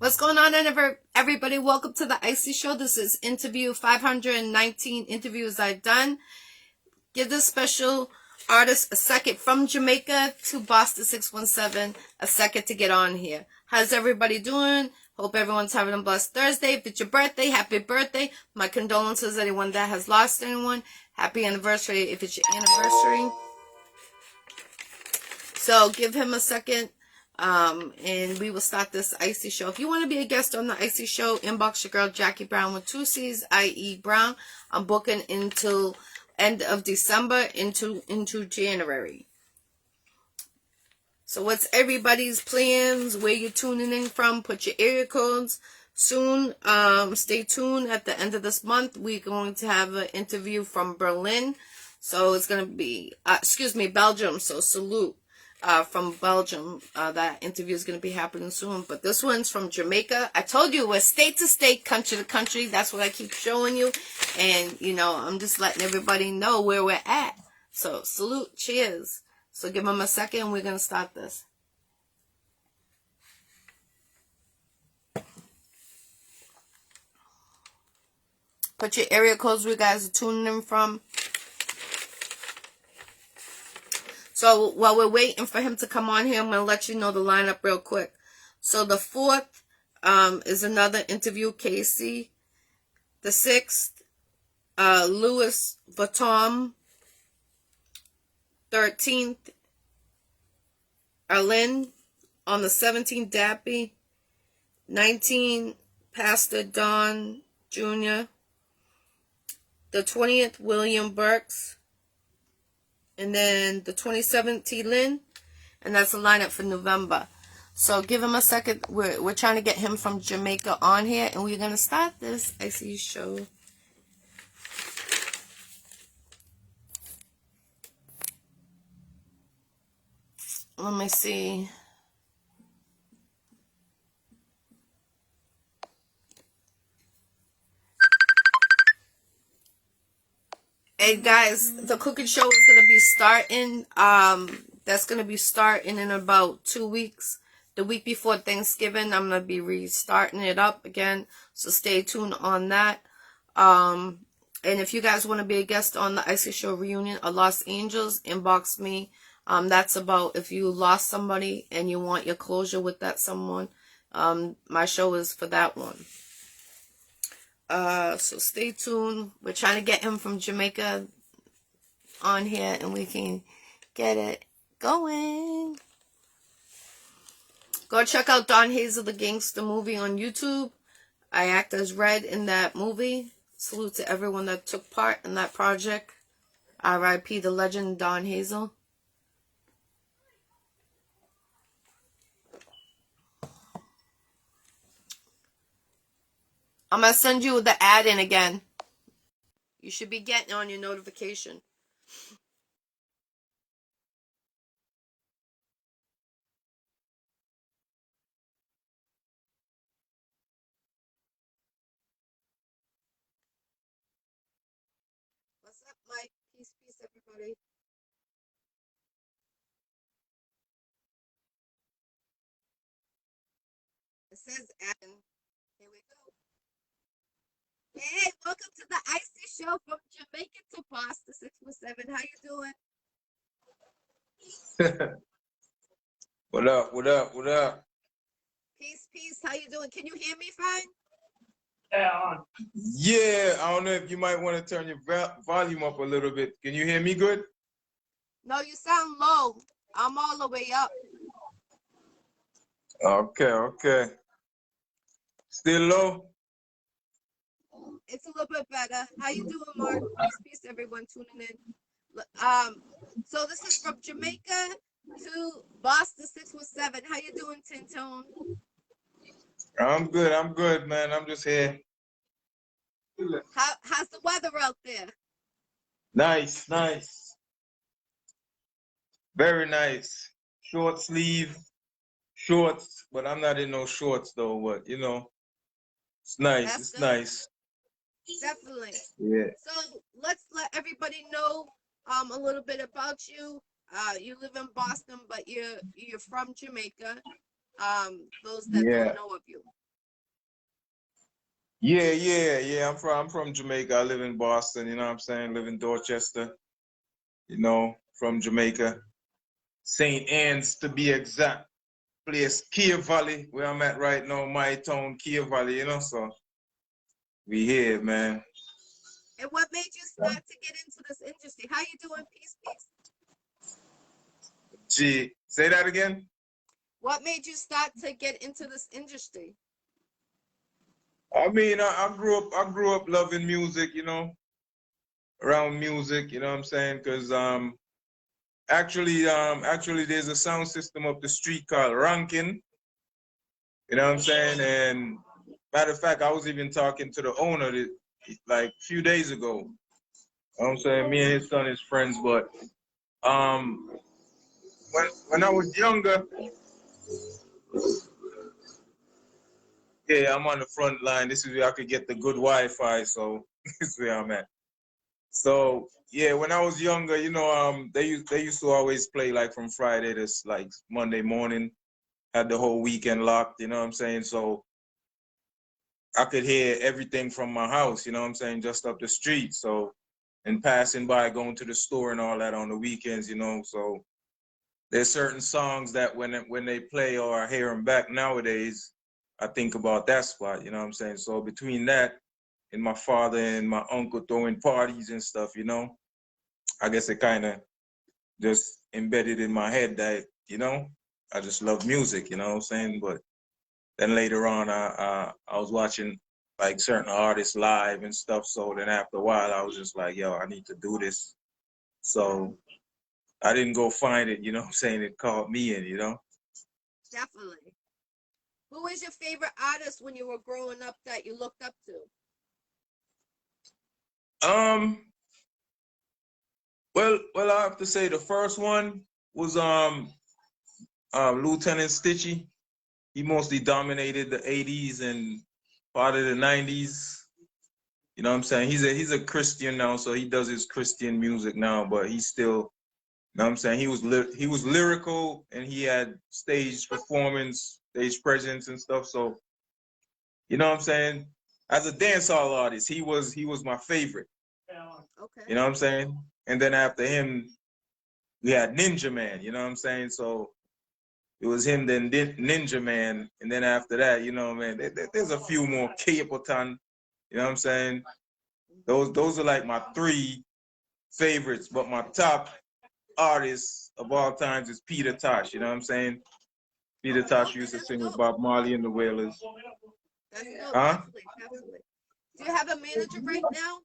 What's going on, everybody? Welcome to the Iccy Show. This is interview 519 interviews I've done. Give this special artist a second from Jamaica to Boston 617, a second to get on here. How's everybody doing? Hope everyone's having a blessed Thursday. If it's your birthday, happy birthday. My condolences to anyone that has lost anyone. Happy anniversary if it's your anniversary. So give him a second. And we will start this Iccy Show. If you want to be a guest on the Iccy Show, inbox your girl Jackie Brown with 2 C's, I.E. Brown. I'm booking until end of December into January. So what's everybody's plans? Where you tuning in from? Put your area codes. Soon, stay tuned. At the end of this month, we're going to have an interview from Berlin. So it's going to be, Belgium. So salute. From Belgium. That interview is going to be happening soon. But this one's from Jamaica. I told you we're state to state, country to country. That's what I keep showing you. And, I'm just letting everybody know where we're at. So, salute. Cheers. So, give them a second. We're going to start this. Put your area codes where you guys are tuning in from. So while we're waiting for him to come on here, I'm going to let you know the lineup real quick. So the 4th is another interview, Casey. The 6th, Louis Vuitton. 13th, Arlene. On the 17th, Dappy. 19th, Pastor Don Jr. The 20th, William Burks. And then the 27th, T. Lynn. And that's the lineup for November. So give him a second. We're trying to get him from Jamaica on here. And we're going to start this Iccy Show. Let me see. Hey guys, the cooking show is going to be starting. That's going to be starting in about 2 weeks. The week before Thanksgiving, I'm going to be restarting it up again. So stay tuned on that. And if you guys want to be a guest on the Iccy Show reunion of Los Angeles, inbox me. That's about if you lost somebody and you want your closure with that someone. My show is for that one. So stay tuned. We're trying to get him from Jamaica on here and we can get it going. Go check out Don Hazel the Gangster movie on YouTube. I act as Red in that movie. Salute to everyone that took part in that project. R.I.P. the legend Don Hazel. I'm going to send you the ad in again. You should be getting on your notification. What's up, Mike? Peace, everybody. It says ad. Here we go. Hey, welcome to the Iccy Show from Jamaica to Boston 617. How you doing? What up? What up? What up? Peace. How you doing? Can you hear me fine? Yeah, I don't know if you might want to turn your volume up a little bit. Can you hear me good? No, you sound low. I'm all the way up. Okay. Still low? It's a little bit better. How you doing, Mark? Peace, everyone tuning in. So this is from Jamaica to Boston 617. How you doing, Tintone? I'm good, man. I'm just here. How's the weather out there? Nice. Very nice. Short sleeve, shorts, but I'm not in no shorts though, but it's nice. That's it's good. Nice. Definitely. Yeah. So let's let everybody know a little bit about you. You live in Boston, but you're from Jamaica. Those that don't know of you. Yeah. I'm from Jamaica. I live in Boston, you know what I'm saying? Live in Dorchester, from Jamaica. St. Anne's to be exact. Place Kia Valley, where I'm at right now, my town, Kia Valley, so we here, man. And what made you start to get into this industry? How you doing? Peace, peace. Gee, say that again? What made you start to get into this industry? I mean, I grew up loving music, around music, you know what I'm saying? Because actually there's a sound system up the street called Rankin, you know what I'm saying? And matter of fact, I was even talking to the owner like a few days ago. You know what I'm saying? Me and his son is friends, but um when I was younger, yeah, I'm on the front line. This is where I could get the good Wi-Fi, so this is where I'm at. So yeah, when I was younger, they used to always play like from Friday to like Monday morning, had the whole weekend locked, you know what I'm saying? So I could hear everything from my house, you know what I'm saying, just up the street. So and passing by, going to the store and all that on the weekends, So there's certain songs that when they play or I hear them back nowadays, I think about that spot, you know what I'm saying? So between that and my father and my uncle throwing parties and stuff, I guess it kind of just embedded in my head that, I just love music, you know what I'm saying? But then later on, I was watching like certain artists live and stuff. So then after a while, I was just like, yo, I need to do this. So I didn't go find it, you know what I'm saying? It called me in. Definitely. Who is your favorite artist when you were growing up that you looked up to? Um, well, I have to say the first one was Lieutenant Stitchie. He mostly dominated the 80s and part of the 90s. You know what I'm saying? He's a Christian now, so he does his Christian music now, but he's still, you know what I'm saying? He was lyrical and he had stage performance, stage presence and stuff. So, you know what I'm saying? As a dancehall artist, he was my favorite. Okay. You know what I'm saying? And then after him, we had Ninja Man, you know what I'm saying? So it was him, then Ninja Man, and then after that, man, there's a few more. Capleton, you know what I'm saying? Those are like my three favorites, but my top artist of all times is Peter Tosh, you know what I'm saying? Peter Tosh used to That's sing with dope. Bob Marley and the Wailers. That's dope. Huh? Definitely. Do you have a manager right now?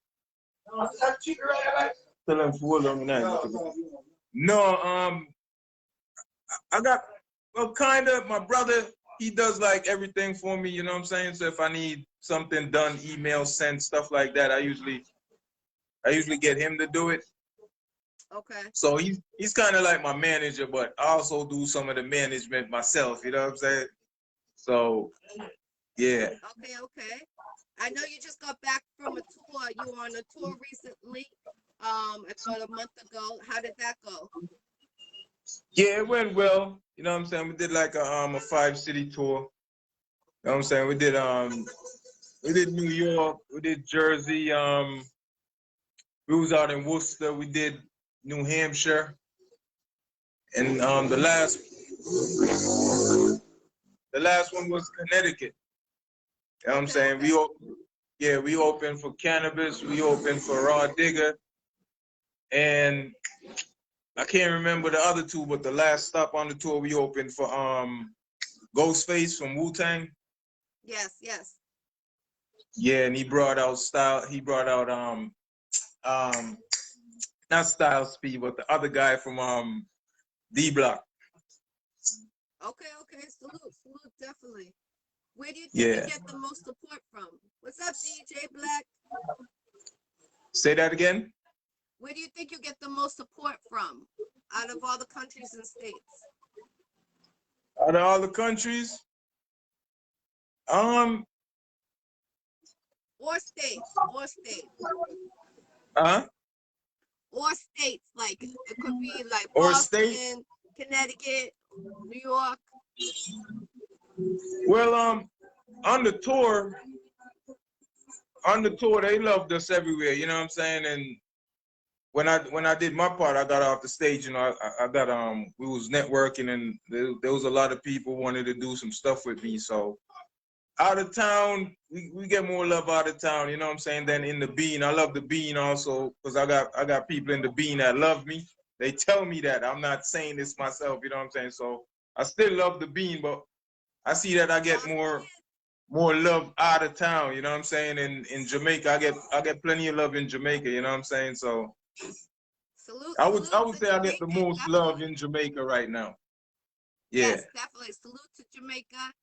Tell him for long night. No, I got, well, kind of, my brother, he does like everything for me, you know what I'm saying? So if I need something done, email sent, stuff like that, I usually get him to do it. Okay. So he's kind of like my manager, but I also do some of the management myself, you know what I'm saying? So, yeah. Okay. I know you just got back from a tour. You were on a tour recently, about a month ago. How did that go? Yeah, it went well. You know what I'm saying? We did like a 5-city tour. You know what I'm saying? We did New York, we did Jersey, we was out in Worcester, we did New Hampshire, and the last one was Connecticut. You know what I'm saying? Okay. We opened for Cannabis, we opened for Raw Digger, and I can't remember the other two, but the last stop on the tour we opened for Ghostface from Wu-Tang. Yes. Yeah, and he brought out style. He brought out um not Style Speed, but the other guy from D Block. Okay. Salute, definitely. Where do you think you Yeah. get the most support from? What's up, DJ Black? Say that again. Where do you think you get the most support from out of all the countries and states? Out of all the countries, um, Or states. uh, Or states. Like it could be like or state. Boston, Connecticut, New York. Well, on the tour, on the tour, they loved us everywhere. You know what I'm saying? And when I did my part, I got off the stage. You know, I got we was networking, and there was a lot of people wanted to do some stuff with me. So out of town, we get more love out of town. You know what I'm saying? Than in the Bean. I love the Bean also because I got people in the Bean that love me. They tell me that. I'm not saying this myself. You know what I'm saying? So I still love the Bean, but I see that I get more love out of town, you know what I'm saying? In Jamaica, I get plenty of love in Jamaica, you know what I'm saying? So Salute, I salute would to say I get the Jamaica, most love definitely. in Jamaica right now. Yeah. Yes, definitely. Salute to Jamaica.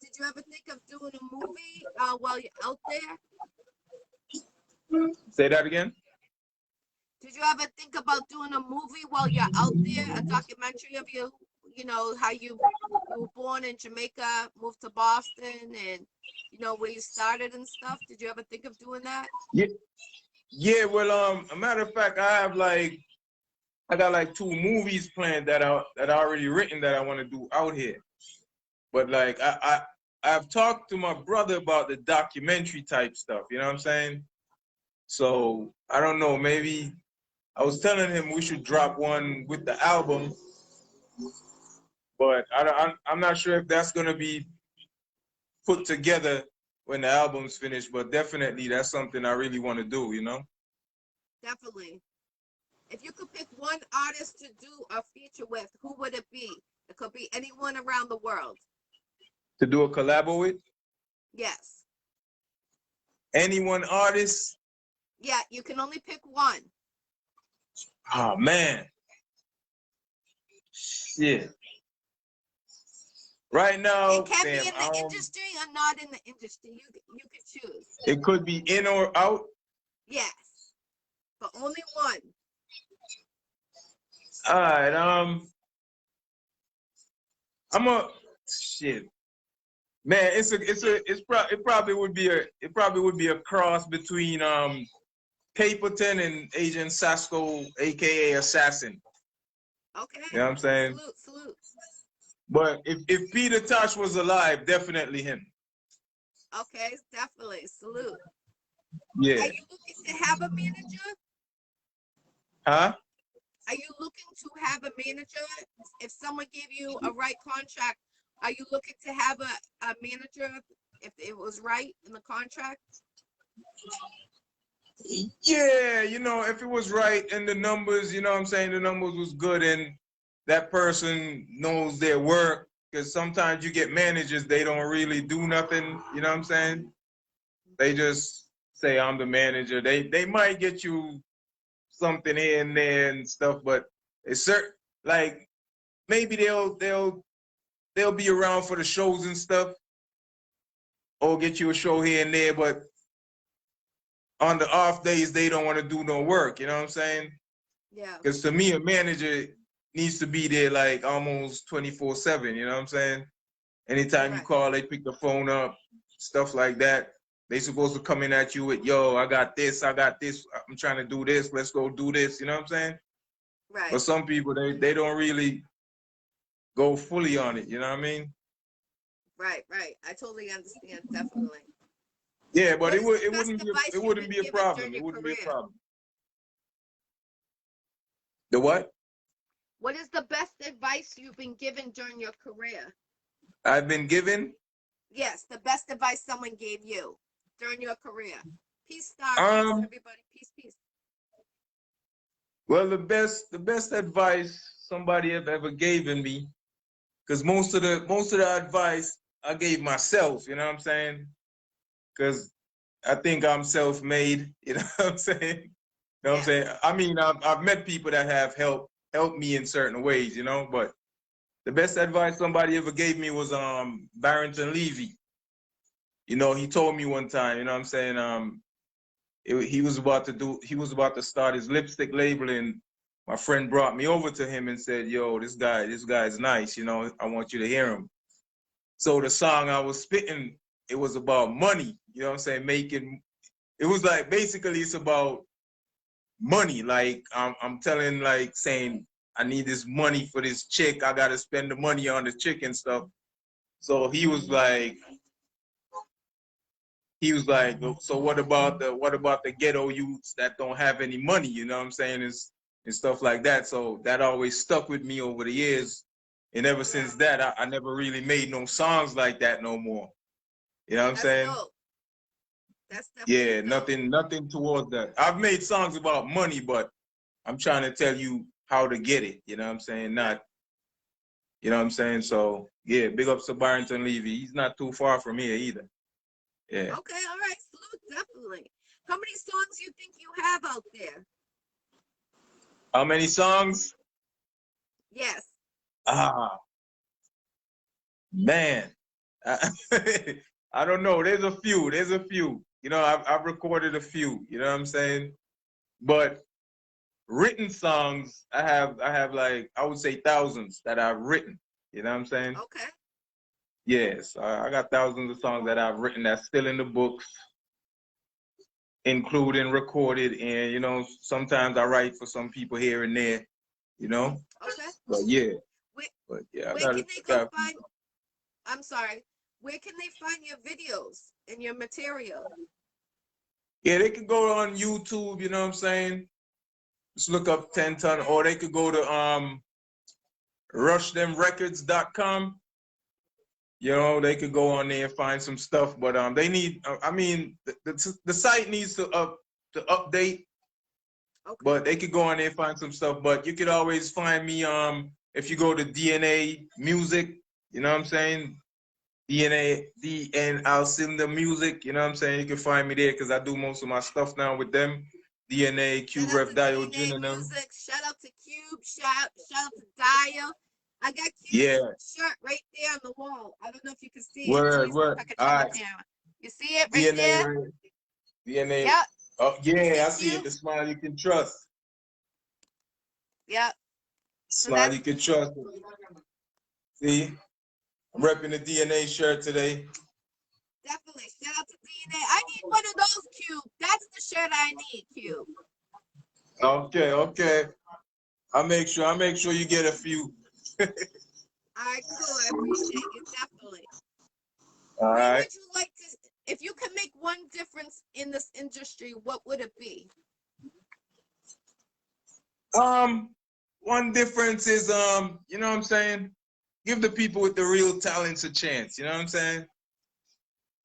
Did you ever think of doing a movie while you're out there? Say that again? Did you ever think about doing a movie while you're out there? A documentary of you, you know, how you were born in Jamaica, moved to Boston, and you know where you started and stuff. Did you ever think of doing that? Yeah. Yeah, well, a matter of fact, I got like two movies planned that I already written that I want to do out here. But like I've talked to my brother about the documentary type stuff, you know what I'm saying? So I don't know, maybe I was telling him we should drop one with the album, but I'm not sure if that's gonna be put together when the album's finished. But definitely, that's something I really want to do. You know, Definitely. If you could pick one artist to do a feature with, who would it be? It could be anyone around the world. to do a collab with Yes. anyone artist. Yeah, you can only pick one. Oh man, shit. Right It now, can be damn, in the industry or not in the industry. You can choose. it could be in or out. Yes, but only one. All right, I'm a shit. Man, it probably would be a cross between Caperton and Agent Sasko, aka Assassin. Okay. You know what I'm saying? Salute, salute. But if Peter Tosh was alive, definitely him. Okay, definitely. Salute. Yeah. Are you looking to have a manager? Huh? Are you looking to have a manager? If someone gave you a right contract, are you looking to have a manager if it was right in the contract? Yeah, you know, if it was right and the numbers, you know what I'm saying, the numbers was good and that person knows their work. Because sometimes you get managers, they don't really do nothing, you know what I'm saying? They just say I'm the manager. They might get you something here and there and stuff, but it's certain like maybe they'll be around for the shows and stuff, or get you a show here and there, but on the off days they don't want to do no work, you know what I'm saying? Yeah. Because to me, a manager needs to be there like almost 24/7, you know what I'm saying? Anytime you Correct. call, they pick the phone up, stuff like that. They supposed to come in at you with, yo, I got this, I'm trying to do this, let's go do this, you know what I'm saying? But Right. some people, they don't really go fully on it, you know what I mean? Right. Right. I totally understand. Definitely. Yeah, but What is the it best it advice you've wouldn't been be a given problem. during It your wouldn't be a career? problem. The what? What is the best advice you've been given during your career? I've been given? Yes, the best advice someone gave you during your career. Peace, star, peace, Um, everybody. Peace, peace. well, the best advice somebody have ever given me, because most of the advice I gave myself, you know what I'm saying? Because I think I'm self-made, you know what I'm saying? You know what I'm Yes. saying? I mean, I've met people that have helped me in certain ways, you know, but the best advice somebody ever gave me was Barrington Levy. You know, he told me one time, you know what I'm saying? He was about to start his lipstick label, and my friend brought me over to him and said, yo, this guy's nice, you know, I want you to hear him. So the song I was spitting, it was about money, you know what I'm saying? It was like, basically it's about money. Like I'm telling, like saying, I need this money for this chick. I got to spend the money on the chick and stuff. So he was like, he was like, so what about the ghetto youths that don't have any money? You know what I'm saying? And stuff like that. So that always stuck with me over the years. And ever since that, I never really made no songs like that no more. You know what I'm saying? Dope. That's Yeah, definitely nothing towards that. I've made songs about money, but I'm trying to tell you how to get it. You know what I'm saying? Not, you know what I'm saying? So yeah, big ups to Barrington Levy. He's not too far from here either. Yeah. okay. All right, salute, definitely. How many songs you think you have out there? How many songs? Yes. Ah, man. I, I don't know. There's a few. There's a few. You know, I've recorded a few. You know what I'm saying? But written songs, I have like, I would say thousands that I've written. You know what I'm saying? Okay. Yes, I got thousands of songs that I've written that's still in the books, including recorded. And, you know, sometimes I write for some people here and there, you know? Okay. But yeah. Where, But yeah, where can they go find? I'm sorry. Where can they find your videos and your material? yeah, they could go on YouTube, you know what I'm saying? Just look up 10 Ton, or they could go to rushthemrecords.com. You know, they could go on there and find some stuff, but they need. I mean, the site needs to update, Okay. but they could go on there and find some stuff. But you could always find me if you go to DNA Music. You know what I'm saying? I'll send the music. You know what I'm saying? You can find me there because I do most of my stuff now with them. DNA, Cube Shout out Ref, to Dio, DNA and them. Music. Shout out to Cube. Shout out to Dio. I got Cube's Yeah. shirt right there on the wall. I don't know if you can see it. Word. If I can show All the right. camera. You see it right DNA. there? Right. DNA. Yep. Oh yeah, I See see it. Cube? The smile you can trust. Yep. So Smile that's you can trust. See, I'm repping the DNA shirt today. definitely. Shout out to DNA. I need one of those, Cube. That's the shirt I need, Cube. Okay. I'll make sure you get a few. All right, cool. I appreciate you, definitely. All What right. would you like to, if you could make one difference in this industry, what would it be? One difference is you know what I'm saying? Give the people with the real talents a chance. You know what I'm saying?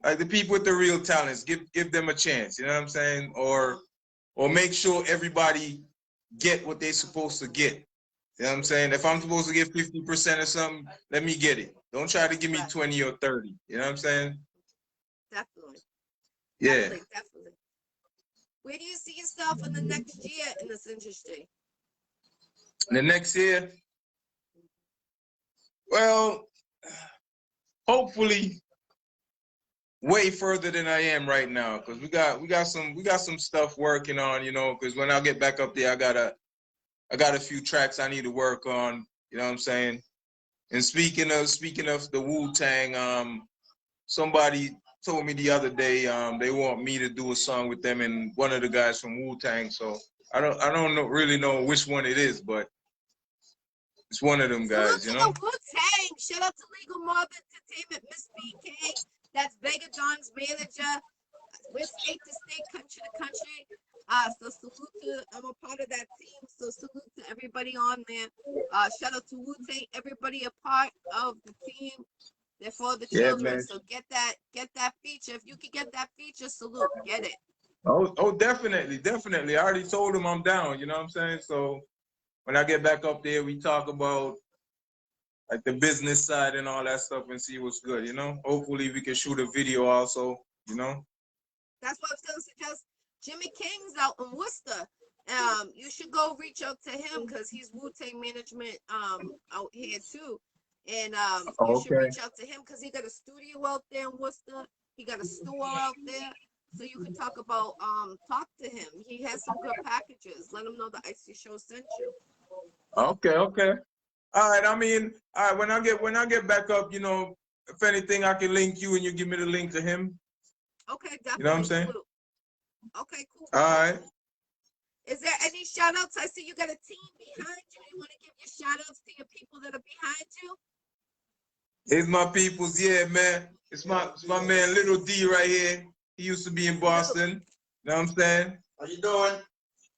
Like the people with the real talents, give them a chance. You know what I'm saying? Or make sure everybody get what they're supposed to get. You know what I'm saying? If I'm supposed to get 50% or something, let me get it. Don't try to give me 20 or 30. You know what I'm saying? Definitely. Yeah. Definitely. Where do you see yourself in the next year in this industry? The next year, well, hopefully way further than I am right now, because we got some stuff working on, you know, because when I get back up there, I got a few tracks I need to work on, you know what I'm saying? And speaking of the Wu-Tang, somebody told me the other day they want me to do a song with them and one of the guys from Wu-Tang. So I don't really know which one it is, but it's one of them guys, you know. Salute to the Wu-Tang. Shout out to Legal Mob Entertainment, Miss BK. That's Vega Don's manager. We're state to state, country to country. So salute to, I'm a part of that team. So salute to everybody on there. Shout out to Wu-Tang, everybody a part of the team. They're for the children. Man. So get that feature. If you can get that feature, salute. Get it. Oh, definitely. I already told him I'm down, you know what I'm saying? So when I get back up there, we talk about like the business side and all that stuff and see what's good, you know? Hopefully we can shoot a video also, you know? That's what I was gonna suggest. Jimmy King's out in Worcester. You should go reach out to him because he's Wu-Tang management out here too. And you should reach out to him because he got a studio out there in Worcester. He got a store out there. So you could talk to him. He has some good packages. Let him know the Iccy Show sent you. Okay. All right, I mean, all right, when I get back up, you know, if anything I can link you and you give me the link to him. Okay, definitely. You know what I'm saying? Okay, cool. All right. Is there any shout outs? I see you got a team behind you. You want to give your shout outs to your people that are behind you? It's my peoples, yeah, man. It's my man Little D right here. He used to be in Boston. You know what I'm saying? How you doing?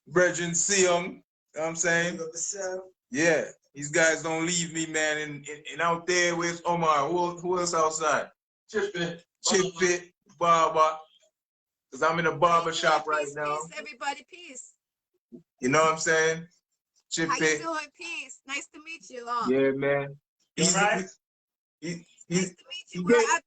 Brethren Seong. You know what I'm saying? Yeah. These guys don't leave me, man. And out there with Omar. Who else outside? Chippy, Barber. Because I'm in a barber shop right now. Peace, everybody. Peace. You know what I'm saying? How Chippy. you doing? Peace. Nice to meet you. Yeah, man. You right? Nice to meet you. We're at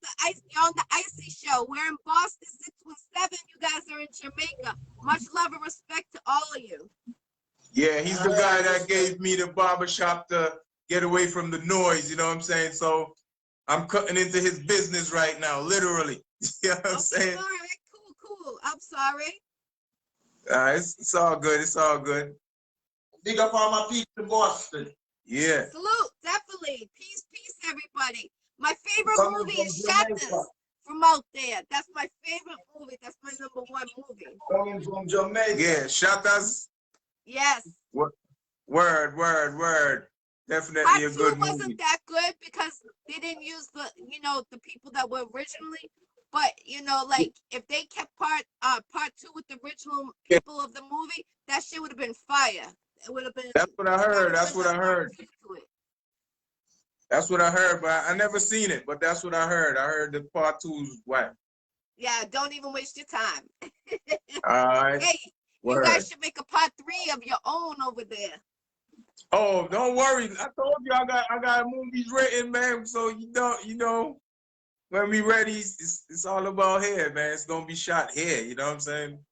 on the Iccy Showw. We're in Boston 617. You guys are in Jamaica. Much love and respect to all of you. Yeah, he's the guy that gave me the barber shop to get away from the noise, you know what I'm saying? So I'm cutting into his business right now, literally. You know what I'm saying? All right, cool. I'm sorry. It's all good. It's all good. Big up all my people in Boston. Yeah. Salute, definitely. Peace, everybody. My favorite Coming movie from is Jamaica. Shatters from out there. That's my favorite movie. That's my #1 movie. Coming from Jamaica. Yeah, Shatters. Yes. Word. Definitely Part a 2 good wasn't movie. that good because they didn't use the the people that were originally. But like if they kept part 2 with the original people of the movie, that shit would have been fire. It would have been. That's what I heard. That's what I heard. That's what I heard, but I never seen it. But that's what I heard. I heard the part 2's whack. Yeah, don't even waste your time. All right. Hey, Word. you guys should make a part 3 of your own over there. Oh, don't worry. I told you I got movies written, man. So you know, when we ready, it's all about here, man. It's gonna be shot here. You know what I'm saying?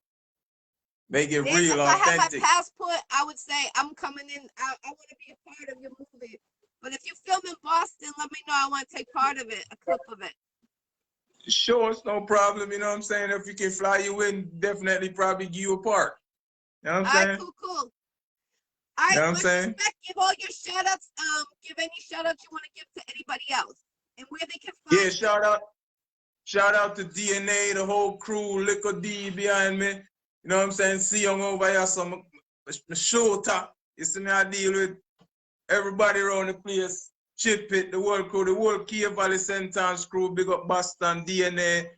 Make it real, If I had my authentic. passport, I would say I'm coming in. I want to be a part of your movie. But if you film in Boston, let me know. I want to take part of it, a clip of it. Sure, it's no problem. You know what I'm saying? If you can fly you in, definitely probably give you a part. You know what I'm saying? Cool. All right, You know what I'm much saying? respect. Give all your shout outs. Give any shout outs you want to give to anybody else and where they can find Yeah, shout out to DNA, the whole crew, Liquor D behind me. You know what I'm saying? See young over here, some shooter. You see me, I deal with everybody around the place. Chip it, the whole crew, the whole Key Valley Sentence crew, big up Boston, DNA,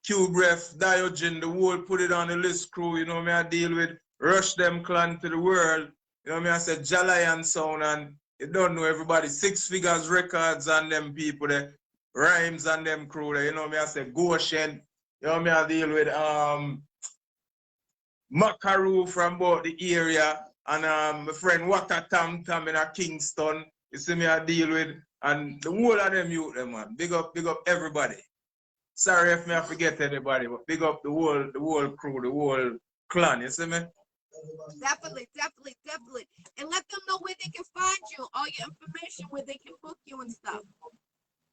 Cube Ref, Diogen, the whole put it on the list crew, you know me, I deal with Rush Them Clan to the world. You know me, I said Jalayan Sound, and you don't know everybody, 6 Figures Records and them people there, Rhymes and them crew there, you know me, I said Goshen, you know me, I deal with Macaru from about the area, and my friend Wata Tam Tam in a Kingston. You see me, I deal with, and the whole of them youth, them man. Big up everybody. Sorry if I forget anybody, but big up the whole crew, the whole clan. You see me? Definitely. And let them know where they can find you, all your information, where they can book you and stuff.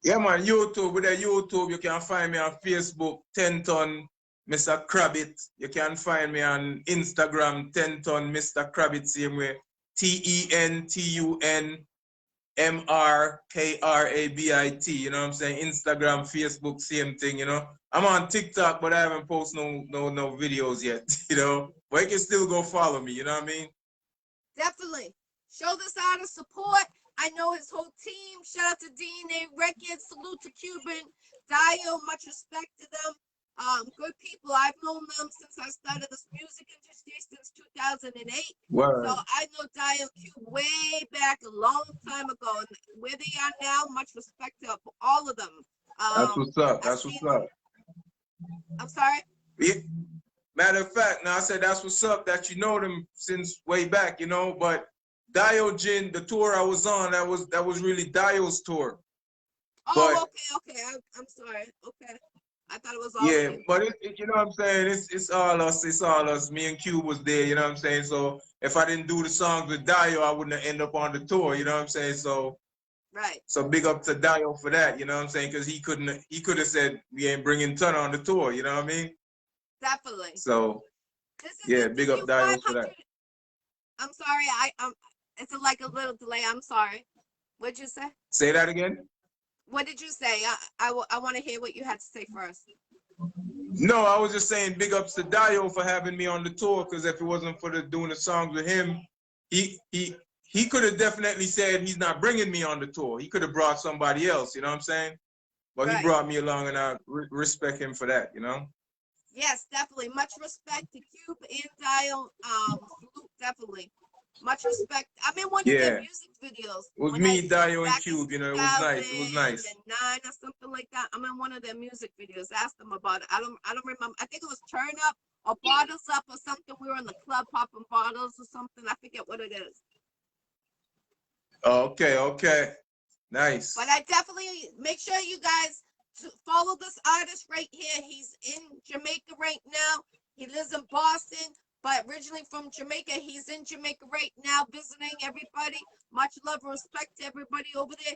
Yeah, man. YouTube, with the YouTube, you can find me on Facebook, 10 Ton Mr. Krabbit. You can find me on Instagram, 10 Ton Mr. Krabbit, same way. TenTunMrKrabit. You know what I'm saying? Instagram, Facebook, same thing, you know. I'm on TikTok, but I haven't posted no videos yet, you know. But you can still go follow me, you know what I mean? Definitely. Show this artist support. I know his whole team. Shout out to DNA Records. Salute to Cuban. Dio, much respect to them. Good people. I've known them since I started this music industry since 2008. Word. So I know Dio Cube way back a long time ago. And where they are now, much respect to all of them. That's what's up. That's what's up. I'm sorry? Yeah. Matter of fact, now I said that's what's up, that you know them since way back, you know, but Diogen, the tour I was on, that was really Dio's tour. Oh, but, okay. I'm sorry. Okay. I thought it was all yeah, of you. but you know what I'm saying? It's all us. Me and Cube was there, you know what I'm saying? So if I didn't do the songs with Dio, I wouldn't have ended up on the tour, you know what I'm saying? So right. So big up to Dio for that, you know what I'm saying? Because he could have said we ain't bringing Ton on the tour, you know what I mean? Definitely. So yeah, big up Dio for that. I'm sorry, it's like a little delay. I'm sorry. What'd you say? Say that again. What did you say? I want to hear what you had to say first. No, I was just saying big ups to Dio for having me on the tour, because if it wasn't for doing the songs with him, he could have definitely said he's not bringing me on the tour. He could have brought somebody else, you know what I'm saying? But right. He brought me along, and I respect him for that, you know? Yes, definitely. Much respect to Cube and Dial. Salute, definitely. Much respect. I'm in one of their Yeah. music videos. It was When I me, Dio, and back in Cube. You know, it was nice. It was nice. 2009 or something like that. I'm in one of their music videos. Ask them about it. I don't remember. I think it was Turn Up or Bottles Up or something. We were in the club popping bottles or something. I forget what it is. Okay, okay. Nice. But I definitely make sure you guys follow this artist right here. He's in Jamaica right now. He lives in Boston, but originally from Jamaica. He's in Jamaica right now visiting everybody. Much love and respect to everybody over there.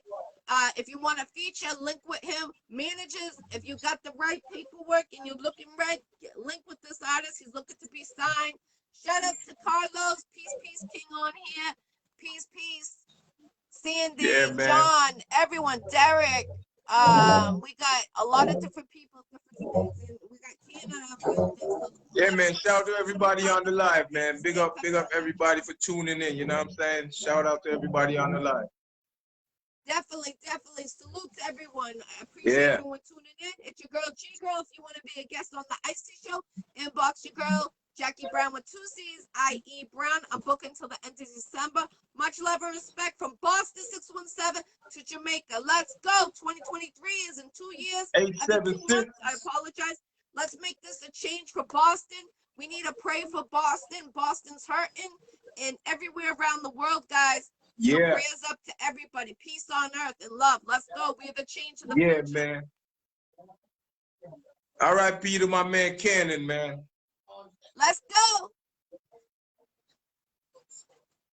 If you want a feature, link with him. Managers, if you got the right paperwork and you're looking right, link with this artist. He's looking to be signed. Shout out to Carlos, Peace, Peace King on here. Peace, peace. Sandy, Yeah, man. John, everyone, Derek. We got a lot of different people, different states, and we got Canada building. So Yeah, man. Shout out to everybody on the live, man. Big up everybody for tuning in. You know what I'm saying? Shout out to everybody on the live. Definitely, definitely. Salute to everyone. I appreciate everyone tuning in. It's your girl G Girl. If you want to be a guest on the Iccy Show, inbox your girl Jackie Brown with 2 C's, I.E. Brown. I'm booking until the end of December. Much love and respect from Boston 617 to Jamaica. Let's go. 2023 is in 2 years. Every 2 months. I apologize. Let's make this a change for Boston. We need to pray for Boston. Boston's hurting, and everywhere around the world, guys. So prayers up to everybody. Peace on earth and love. Let's go. We're the change of the future. Yeah, man. R.I.P. to my man Cannon, man. Let's go.